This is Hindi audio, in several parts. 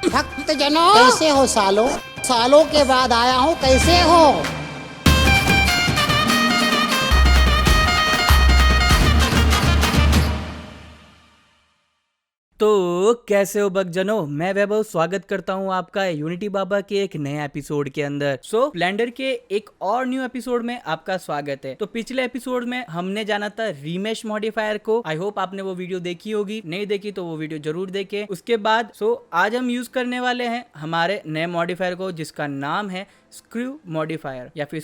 भक्तजनों, कैसे हो सालों? सालों के बाद आया हूँ, कैसे हो? तो कैसे हो भक्तजनों, मैं वैभव स्वागत करता हूं आपका यूनिटी बाबा के एक नए एपिसोड के अंदर। ब्लेंडर के एक और न्यू एपिसोड में आपका स्वागत है। तो पिछले एपिसोड में हमने जाना था रीमेश मॉडिफायर को। आई होप आपने वो वीडियो देखी होगी, नहीं देखी तो वो वीडियो जरूर देखें। उसके बाद आज हम यूज करने वाले हैं हमारे नए मॉडिफायर को, जिसका नाम है स्क्रू मॉडिफायर या फिर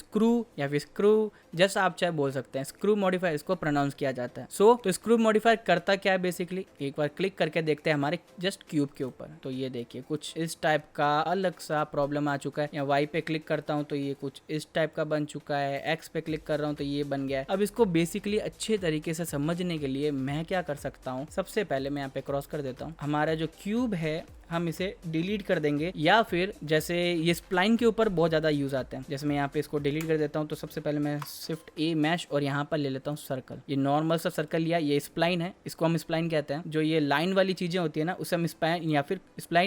स्क्रू, जैसा आप चाहे बोल सकते हैं। स्क्रू मॉडिफायर इसको प्रोनाउंस किया जाता है। तो स्क्रू मॉडिफायर करता क्या है बेसिकली, एक बार क्लिक करके देखते हैं हमारे जस्ट क्यूब के ऊपर। तो ये देखिए कुछ इस टाइप का अलग सा प्रॉब्लम आ चुका है। या वाई पे क्लिक करता हूँ तो ये कुछ इस टाइप का बन चुका है। एक्स पे क्लिक कर रहा हूँ तो ये बन गया है। अब इसको बेसिकली अच्छे तरीके से समझने के लिए मैं क्या कर सकता हूँ, सबसे पहले मैं यहाँ पे क्रॉस कर देता हूँ। हमारा जो क्यूब है हम इसे डिलीट कर देंगे, या फिर जैसे ये स्प्लाइन के ऊपर बहुत ज़्यादा यूज आते हैं। जैसे मैं यहाँ पे इसको डिलीट कर देता हूँ तो सबसे पहले मैं शिफ्ट ए मैश और यहाँ पर ले लेता हूँ सर्कल। ये नॉर्मल सा सर्कल लिया, ये स्प्लाइन है, इसको हम स्प्लाइन कहते हैं। जो ये लाइन वाली चीज़ें होती है ना, उसे हम स्प्लाइन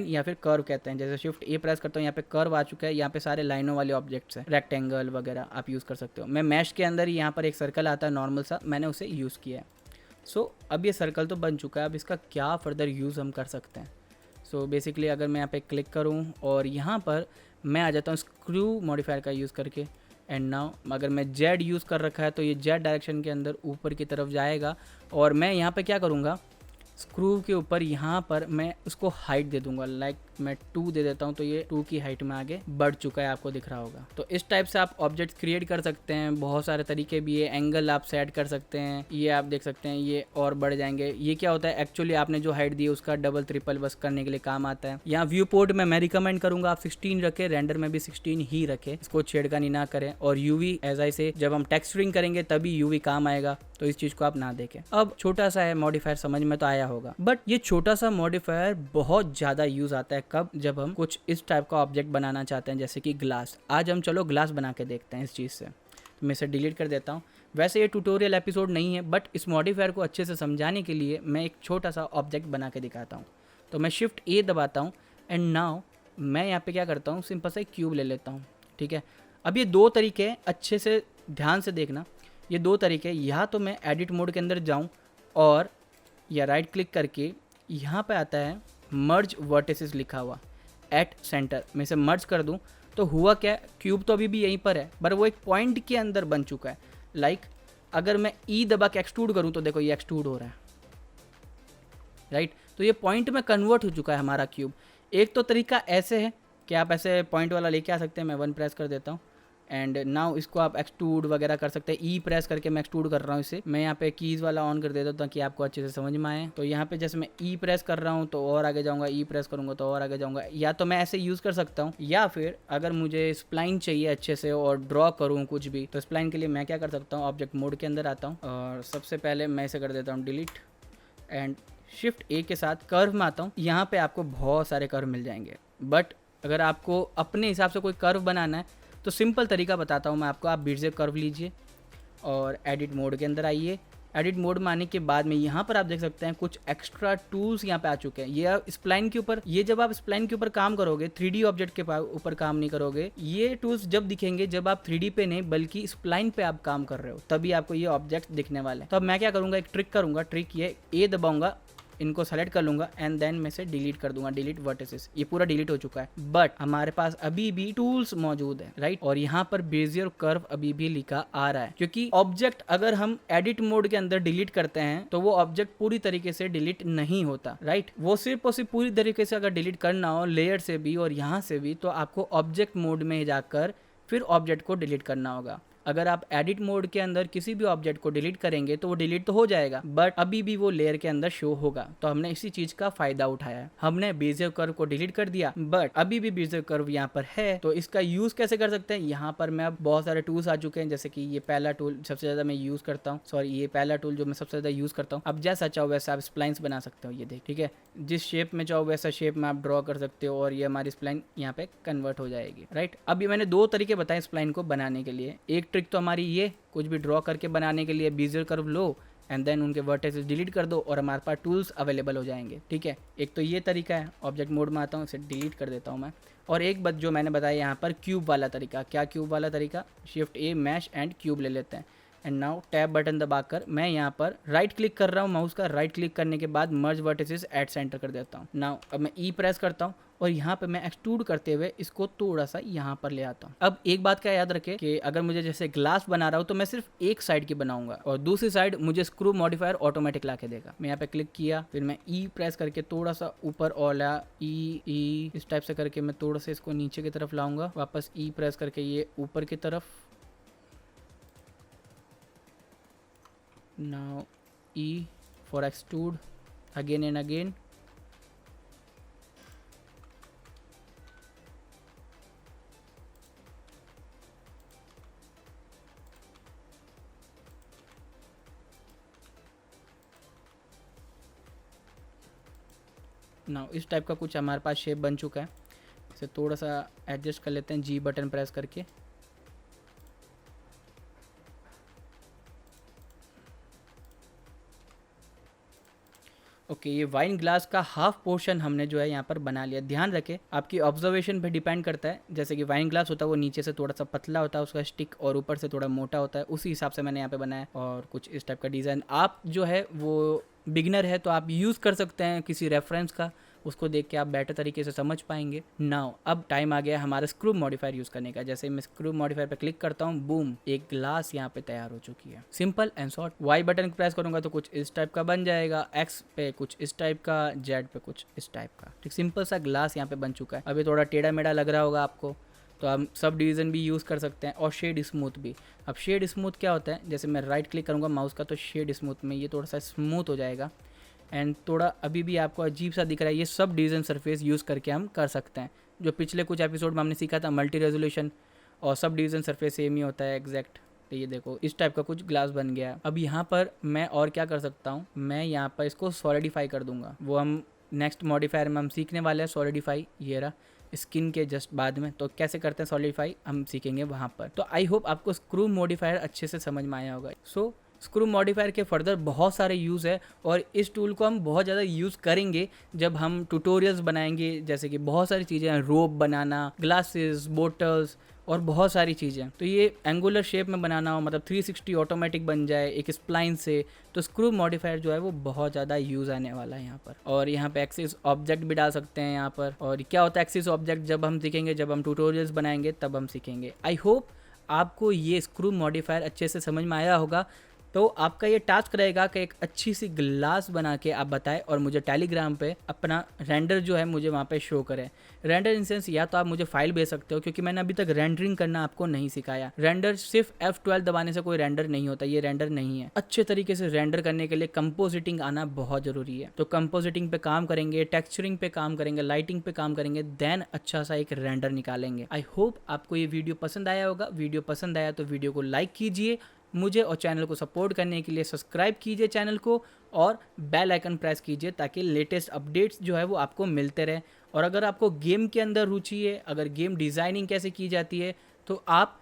या फिर कर्व कहते हैं। जैसे शिफ्ट ए प्रेस करता हूँ, यहाँ पे कर्व आ चुका है। यहाँ पे सारे लाइनों वाले ऑब्जेक्ट्स हैं, रेक्टेंगल वगैरह आप यूज़ कर सकते हो। मैं मैश के अंदर यहाँ पर एक सर्कल आता है नॉर्मल सा, मैंने उसे यूज़ किया है। अब ये सर्कल तो बन चुका है। अब इसका क्या फर्दर यूज़ हम कर सकते हैं। बेसिकली अगर मैं यहाँ पे क्लिक करूँ और यहाँ पर मैं आ जाता हूँ स्क्रू मॉडिफायर का यूज़ करके। एंड नाउ अगर मैं जेड यूज़ कर रखा है तो ये जेड डायरेक्शन के अंदर ऊपर की तरफ जाएगा। और मैं यहाँ पे क्या करूँगा, स्क्रू के ऊपर यहाँ पर मैं उसको हाइट दे दूंगा। लाइक मैं 2 दे देता हूँ तो ये 2 की हाइट में आगे बढ़ चुका है, आपको दिख रहा होगा। तो इस टाइप से आप ऑब्जेक्ट क्रिएट कर सकते हैं। बहुत सारे तरीके भी है, एंगल आप सेट कर सकते हैं। ये आप देख सकते हैं, ये और बढ़ जाएंगे। ये क्या होता है, एक्चुअली आपने जो हाइट दी है उसका डबल ट्रिपल बस करने के लिए काम आता है। यहाँ व्यू पोर्ट में मैं रिकमेंड करूंगा आप 16 रखें, रेंडर में भी 16 ही रखें, इसको छेड़खानी ना करें। और यूवी एज आई से जब हम टेक्सचरिंग करेंगे तभी यूवी काम आएगा, तो इस चीज को आप ना देखें। अब छोटा सा है मॉडिफायर, समझ में तो आया होगा, बट ये छोटा सा मॉडिफायर बहुत ज्यादा यूज आता है। कब, जब हम कुछ इस टाइप का ऑब्जेक्ट बनाना चाहते हैं, जैसे कि ग्लास। आज हम चलो ग्लास बना के देखते हैं इस चीज से। तो मैं इसे डिलीट कर देता हूँ। वैसे ये ट्यूटोरियल एपिसोड नहीं है, बट इस मॉडिफायर को अच्छे से समझाने के लिए मैं एक छोटा सा ऑब्जेक्ट बना के दिखाता हूँ। तो मैं शिफ्ट ए दबाता हूँ एंड नाउ मैं यहाँ पे क्या करता हूँ, सिंपल सा एक क्यूब ले लेता हूँ। ठीक है, अब ये 2 तरीके अच्छे से ध्यान से देखना। ये 2 तरीके, या तो मैं एडिट मोड के अंदर जाऊं और या राइट क्लिक करके यहाँ पे आता है मर्ज वर्टिसेस लिखा हुआ एट सेंटर, मैं इसे मर्ज कर दूं तो हुआ क्या, क्यूब तो अभी भी यहीं पर है, पर वो एक पॉइंट के अंदर बन चुका है। लाइक अगर मैं ई दबा के एक्सट्रूड करूँ तो देखो ये एक्सट्रूड हो रहा है, राइट। तो ये पॉइंट में कन्वर्ट हो चुका है हमारा क्यूब। एक तो तरीका ऐसे है कि आप ऐसे पॉइंट वाला लेके आ सकते हैं। मैं 1 प्रेस कर देता हूँ एंड नाउ इसको आप एक्सट्रूड वगैरह कर सकते हैं। ई प्रेस करके मैं एक्सट्रूड कर रहा हूँ इसे। मैं यहाँ पे कीज़ वाला ऑन कर देता हूँ ताकि आपको अच्छे से समझ में आए। तो यहाँ पे जैसे मैं ई प्रेस कर रहा हूँ तो और आगे जाऊँगा, ई प्रेस करूँगा तो और आगे जाऊँगा। या तो मैं ऐसे यूज़ कर सकता हूँ, या फिर अगर मुझे स्प्लाइन चाहिए अच्छे से और ड्रॉ करूँ कुछ भी, तो स्प्लाइन के लिए मैं क्या कर सकता हूँ, ऑब्जेक्ट मोड के अंदर आता हूँ और सबसे पहले मैं इसे कर देता हूँ डिलीट एंड शिफ्ट ए के साथ कर्व में आता हूँ। यहाँ पे आपको बहुत सारे कर्व मिल जाएंगे, बट अगर आपको अपने हिसाब से कोई कर्व बनाना है तो सिंपल तरीका बताता हूँ मैं आपको। आप बीट से कर्व लीजिए और एडिट मोड के अंदर आइए। एडिट मोड में आने के बाद में यहाँ पर आप देख सकते हैं कुछ एक्स्ट्रा टूल्स यहाँ पे आ चुके हैं। ये स्प्लाइन के ऊपर, ये जब आप स्प्लाइन के ऊपर काम करोगे, 3D ऑब्जेक्ट के ऊपर काम नहीं करोगे, ये टूल्स जब दिखेंगे जब आप 3D पे नहीं बल्कि स्प्लाइन पे आप काम कर रहे हो, तभी आपको ये ऑब्जेक्ट दिखने वाले हैं। तो अब मैं क्या करूँगा, एक ट्रिक करूँगा। ट्रिक ये, ए दबाऊंगा, इनको सेलेक्ट कर लूंगा एंड देन मैं से डिलीट कर दूंगा, डिलीट वर्टिसेस। ये पूरा डिलीट हो चुका है, बट हमारे पास अभी भी टूल्स मौजूद है, राइट। और यहाँ पर बेजियर कर्व अभी भी लिखा आ रहा है, क्योंकि ऑब्जेक्ट अगर हम एडिट मोड के अंदर डिलीट करते हैं तो वो ऑब्जेक्ट पूरी तरीके से डिलीट नहीं होता, राइट। वो सिर्फ और सिर्फ पूरी तरीके से अगर डिलीट करना हो लेयर से भी और यहाँ से भी, तो आपको ऑब्जेक्ट मोड में जाकर फिर ऑब्जेक्ट को डिलीट करना होगा। अगर आप एडिट मोड के अंदर किसी भी ऑब्जेक्ट को डिलीट करेंगे तो वो डिलीट तो हो जाएगा, बट अभी भी वो लेयर के अंदर शो होगा। तो हमने इसी चीज का फायदा उठाया है। हमने बेजियर कर्व को डिलीट कर दिया, बट अभी भी बेजियर कर्व यहाँ पर है। तो इसका यूज कैसे कर सकते हैं, यहाँ पर मैं अब बहुत सारे टूल्स आ चुके हैं। जैसे कि ये पहला टूल सबसे ज्यादा मैं यूज करता हूँ, सॉरी ये पहला टूल जो मैं सबसे ज्यादा यूज करता हूँ। अब जैसा चाहो वैसा आप स्प्लाइन्स बना सकते हो, ये देख, ठीक है। जिस शेप में चाहो वैसा शेप में आप ड्रॉ कर सकते हो और ये हमारी स्प्लाइन यहाँ पे कन्वर्ट हो जाएगी, राइट। अब ये मैंने 2 तरीके बताए स्प्लाइन को बनाने के लिए। एक ट्रिक तो हमारी ये कुछ भी ड्रॉ करके बनाने के लिए बेजियर कर्व लो एंड देन उनके वर्टेक्सेस डिलीट कर दो और हमारे पास टूल्स अवेलेबल हो जाएंगे। ठीक है, एक तो ये तरीका है। ऑब्जेक्ट मोड में आता हूँ, इसे डिलीट कर देता हूँ मैं। और एक बात जो मैंने बताया यहाँ पर क्यूब वाला तरीका। क्या क्यूब वाला तरीका? Shift A mesh and cube ले लेते हैं एंड नाउ टैब बटन दबाकर मैं यहाँ पर राइट क्लिक कर रहा हूँ माउस का। राइट क्लिक करने के बाद मर्ज वर्टिसेस एट सेंटर कर देता हूँ। नाउ अब मैं ई प्रेस करता हूँ और यहाँ पे मैं एक्सट्रूड करते हुए इसको थोड़ा सा यहाँ पर ले आता हूँ। अब एक बात का याद रखें कि अगर मुझे जैसे ग्लास बना रहा हूँ तो मैं सिर्फ एक साइड की बनाऊंगा और दूसरी साइड मुझे स्क्रू मॉडिफायर ऑटोमेटिक ला के देगा। मैं यहाँ पे क्लिक किया, फिर मैं ई प्रेस करके थोड़ा सा ऊपर ओला ई इस टाइप से करके मैं थोड़ा सा इसको नीचे की तरफ लाऊंगा। वापस ई प्रेस करके ये ऊपर की तरफ। Now E for extrude again and again. Now इस टाइप का कुछ हमारे पास शेप बन चुका है। इसे थोड़ा सा एडजस्ट कर लेते हैं जी बटन प्रेस करके। ओके, ये वाइन ग्लास का हाफ पोर्शन हमने जो है यहाँ पर बना लिया। ध्यान रखें आपकी ऑब्जर्वेशन पे डिपेंड करता है। जैसे कि वाइन ग्लास होता है वो नीचे से थोड़ा सा पतला होता है उसका स्टिक और ऊपर से थोड़ा मोटा होता है, उसी हिसाब से मैंने यहाँ पे बनाया। और कुछ इस टाइप का डिज़ाइन आप जो है वो बिगनर है तो आप यूज़ कर सकते हैं किसी रेफरेंस का, उसको देख के आप बेटर तरीके से समझ पाएंगे। नाउ अब टाइम आ गया हमारा स्क्रू मॉडिफायर यूज़ करने का। जैसे मैं स्क्रू मॉडिफायर पे क्लिक करता हूँ, बूम, एक ग्लास यहाँ पे तैयार हो चुकी है। Simple and short. Y button press करूंगा तो कुछ इस टाइप का बन जाएगा, एक्स पे कुछ इस टाइप का, जेड पे कुछ इस टाइप का। ठीक, सिंपल सा ग्लास यहाँ पे बन चुका है। अभी थोड़ा टेढ़ा मेढ़ा लग रहा होगा आपको, तो हम सब डिवीज़न भी यूज़ कर सकते हैं और शेड स्मूथ भी। अब शेड स्मूथ क्या होता है? जैसे मैं राइट क्लिक करूँगा माउस का तो शेड स्मूथ में ये थोड़ा सा स्मूथ हो जाएगा एंड थोड़ा अभी भी आपको अजीब सा दिख रहा है। ये सब डिवीज़न सरफेस यूज़ करके हम कर सकते हैं। जो पिछले कुछ एपिसोड में हमने सीखा था मल्टी रेजोल्यूशन और सब डिवीज़न सरफेस सेम ही होता है एग्जैक्ट। तो ये देखो इस टाइप का कुछ ग्लास बन गया। अब यहाँ पर मैं और क्या कर सकता हूँ, मैं यहाँ पर इसको सॉलिडिफाई कर दूंगा। वो हम नेक्स्ट मॉडिफायर में हम सीखने वाले हैं सॉलिडिफाई। ये रहा स्किन के जस्ट बाद में, तो कैसे करते हैं सॉलिडिफाई हम सीखेंगे वहाँ पर। तो आई होप आपको स्क्रू मॉडिफायर अच्छे से समझ में आया होगा। सो स्क्रू मॉडिफायर के फर्दर बहुत सारे यूज़ है और इस टूल को हम बहुत ज़्यादा यूज़ करेंगे जब हम ट्यूटोरियल्स बनाएंगे। जैसे कि बहुत सारी चीज़ें हैं, रोप बनाना, ग्लासेस, बोटल्स और बहुत सारी चीज़ें। तो ये एंगुलर शेप में बनाना हो, मतलब 360 ऑटोमेटिक बन जाए एक स्प्लाइन से, तो स्क्रू मॉडिफायर जो है वो बहुत ज़्यादा यूज़ आने वाला है यहाँ पर। और यहाँ पे एक्सिस ऑब्जेक्ट भी डाल सकते हैं यहाँ पर। और क्या होता है एक्सिस ऑब्जेक्ट जब हम सीखेंगे, जब हम ट्यूटोरियल्स बनाएंगे तब हम सीखेंगे। आई होप आपको ये स्क्रू मॉडिफायर अच्छे से समझ में आया होगा। तो आपका ये टास्क रहेगा कि एक अच्छी सी ग्लास बना के आप बताएं और मुझे टेलीग्राम पे अपना रेंडर जो है मुझे वहाँ पे शो करें। रेंडर इन सेंस या तो आप मुझे फाइल भेज सकते हो, क्योंकि मैंने अभी तक रेंडरिंग करना आपको नहीं सिखाया। रेंडर सिर्फ F12 दबाने से कोई रेंडर नहीं होता, ये रेंडर नहीं है। अच्छे तरीके से रेंडर करने के लिए कंपोजिटिंग आना बहुत जरूरी है। तो कंपोजिटिंग पे काम करेंगे, टेक्सचरिंग पे काम करेंगे, लाइटिंग पे काम करेंगे, देन अच्छा सा एक रेंडर निकालेंगे। आई होप आपको ये वीडियो पसंद आया होगा। वीडियो पसंद आया तो वीडियो को लाइक कीजिए, मुझे और चैनल को सपोर्ट करने के लिए सब्सक्राइब कीजिए चैनल को और बेल आइकन प्रेस कीजिए ताकि लेटेस्ट अपडेट्स जो है वो आपको मिलते रहे। और अगर आपको गेम के अंदर रुचि है, अगर गेम डिज़ाइनिंग कैसे की जाती है, तो आप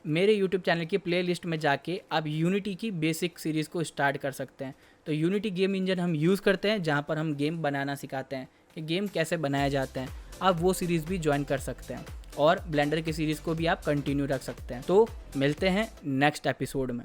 मेरे YouTube चैनल की प्लेलिस्ट में जाके आप यूनिटी की बेसिक सीरीज़ को स्टार्ट कर सकते हैं। तो यूनिटी गेम इंजन हम यूज़ करते हैं जहाँ पर हम गेम बनाना सिखाते हैं कि गेम कैसे बनाया जाता है। आप वो सीरीज़ भी ज्वाइन कर सकते हैं और ब्लेंडर की सीरीज़ को भी आप कंटिन्यू रख सकते हैं। तो मिलते हैं नेक्स्ट एपिसोड में।